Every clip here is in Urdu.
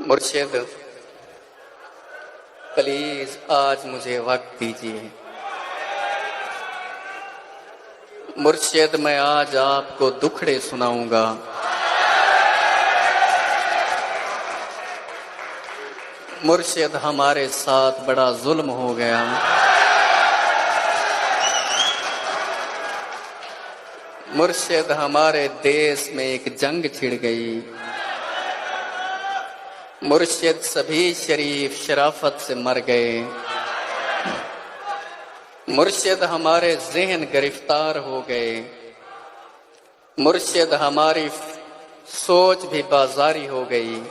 مرشد پلیز آج مجھے وقت دیجیے. مرشد میں آج آپ کو دکھڑے سناؤں گا. مرشد ہمارے ساتھ بڑا ظلم ہو گیا. مرشد ہمارے دیس میں ایک جنگ چھڑ گئی. مرشد سبھی شریف شرافت سے مر گئے. مرشد ہمارے ذہن گرفتار ہو گئے. مرشد ہماری سوچ بھی بازاری ہو گئی.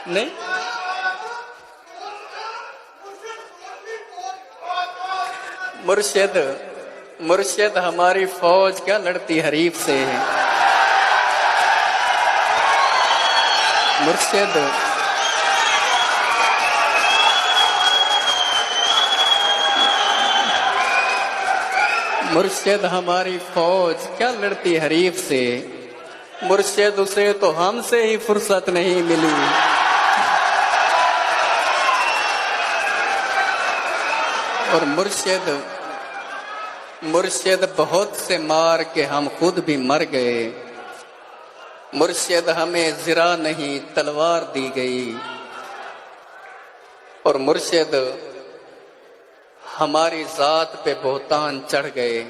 نہیں مرشد ہماری فوج کیا لڑتی حریف سے ہے. مرشد ہماری فوج کیا لڑتی حریف سے. مرشد اسے تو ہم سے ہی فرصت نہیں ملی. اور مرشد بہت سے مار کے ہم خود بھی مر گئے. مرشد ہمیں زرہ نہیں تلوار دی گئی. اور مرشد ہماری ذات پہ بہتان چڑھ گئے.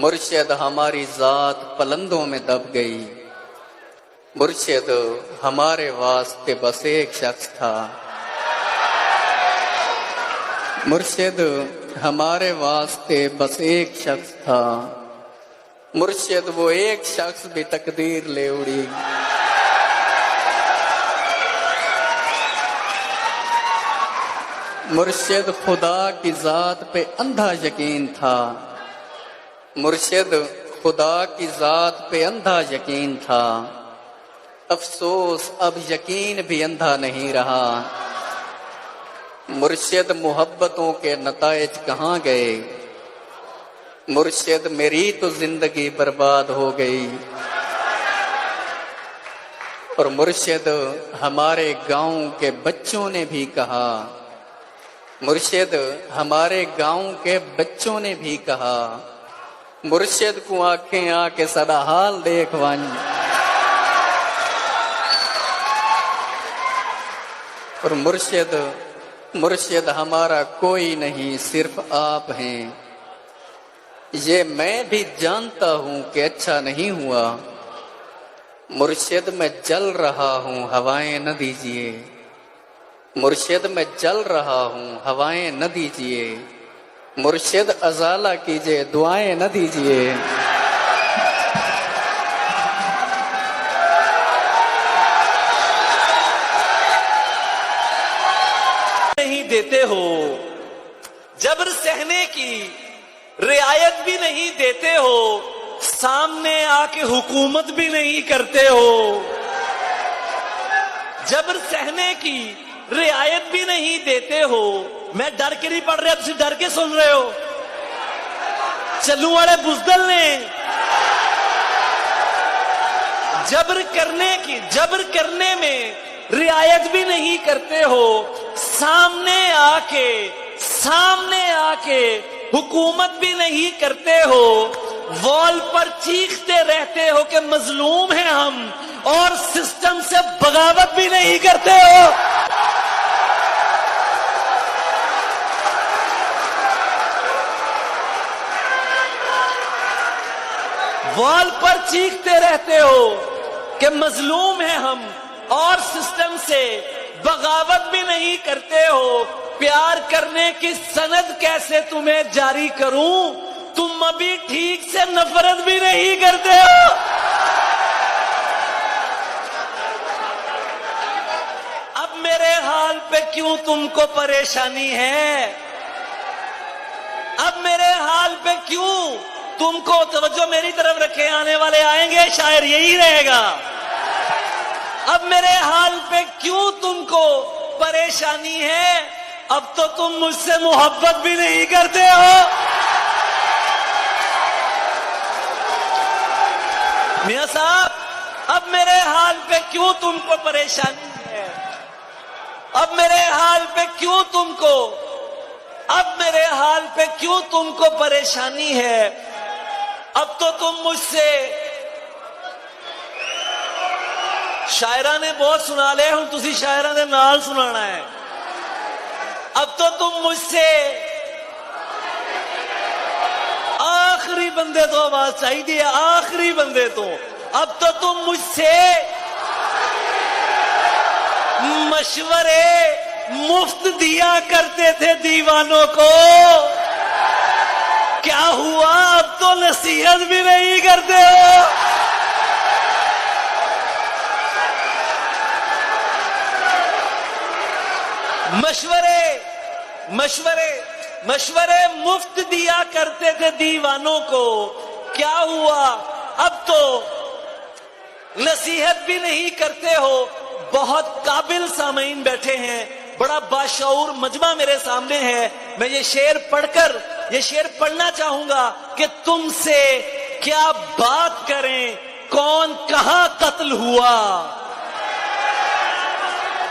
مرشد ہماری ذات پلندوں میں دب گئی. مرشد ہمارے واسطے بس ایک شخص تھا. مرشد ہمارے واسطے بس ایک شخص تھا. مرشد وہ ایک شخص بھی تقدیر لے اڑی. مرشد خدا کی ذات پہ اندھا یقین تھا. مرشد خدا کی ذات پہ اندھا یقین تھا. افسوس اب یقین بھی اندھا نہیں رہا. مرشد محبتوں کے نتائج کہاں گئے. مرشد میری تو زندگی برباد ہو گئی. اور مرشد ہمارے گاؤں کے بچوں نے بھی کہا. مرشد ہمارے گاؤں کے بچوں نے بھی کہا. مرشد کو آنکھیں آ کے سدا حال دیکھ ون. اور مرشد ہمارا کوئی نہیں صرف آپ ہیں. یہ میں بھی جانتا ہوں کہ اچھا نہیں ہوا. مرشد میں جل رہا ہوں ہوائیں نہ دیجیے. مرشد میں جل رہا ہوں ہوائیں نہ دیجیے. مرشد ازالہ کیجیے دعائیں نہ دیجیے. نہیں دیتے ہو, جبر سہنے کی رعایت بھی نہیں دیتے ہو, سامنے آ کے حکومت بھی نہیں کرتے ہو. جبر سہنے کی رعایت بھی نہیں دیتے ہو. میں ڈر کے نہیں پڑھ رہا, تم ڈر کے سن رہے ہو. چلوں والے بزدل نے جبر کرنے میں رعایت بھی نہیں کرتے ہو. سامنے آ کے حکومت بھی نہیں کرتے ہو. وال پر چیختے رہتے ہو کہ مظلوم ہیں ہم, اور سسٹم سے بغاوت بھی نہیں کرتے ہو. وال پر چیختے رہتے ہو کہ مظلوم ہیں ہم, اور سسٹم سے بغاوت بھی نہیں کرتے ہو. پیار کرنے کی سند کیسے تمہیں جاری کروں, تم ابھی ٹھیک سے نفرت بھی نہیں کرتے ہو. اب میرے حال پہ کیوں تم کو پریشانی ہے؟ اب میرے حال پہ کیوں تم کو توجہ میری طرف رکھے, آنے والے آئیں گے, شاعر یہی رہے گا. اب میرے حال پہ کیوں تم کو پریشانی ہے؟ اب تو تم مجھ سے محبت بھی نہیں کرتے ہو. میاں صاحب اب میرے حال پہ کیوں تم کو پریشانی ہے؟ اب میرے حال پہ کیوں تم کو پریشانی ہے؟ اب تو تم مجھ سے شاعرہ نے بہت سنا لے ہوں، تسی شاعرہ نے نال سنانا ہے۔ اب تو تم مجھ سے آخری بندے تو آواز چاہیے، آخری بندے تو اب تو تم مجھ سے مشورے مفت دیا کرتے تھے دیوانوں کو، کیا ہوا اب تو نصیحت بھی نہیں کرتے ہو؟ مشورے مفت دیا کرتے تھے دیوانوں کو، کیا ہوا اب تو نصیحت بھی نہیں کرتے ہو؟ بہت قابل سامعین بیٹھے ہیں، بڑا باشعور مجمع میرے سامنے ہے، میں یہ شعر پڑھنا چاہوں گا کہ تم سے کیا بات کریں، کون کہاں قتل ہوا؟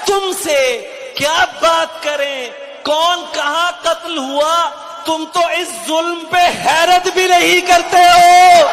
تم سے کیا بات کریں، کون کہاں قتل ہوا؟ تم تو اس ظلم پہ حیرت بھی نہیں کرتے ہو۔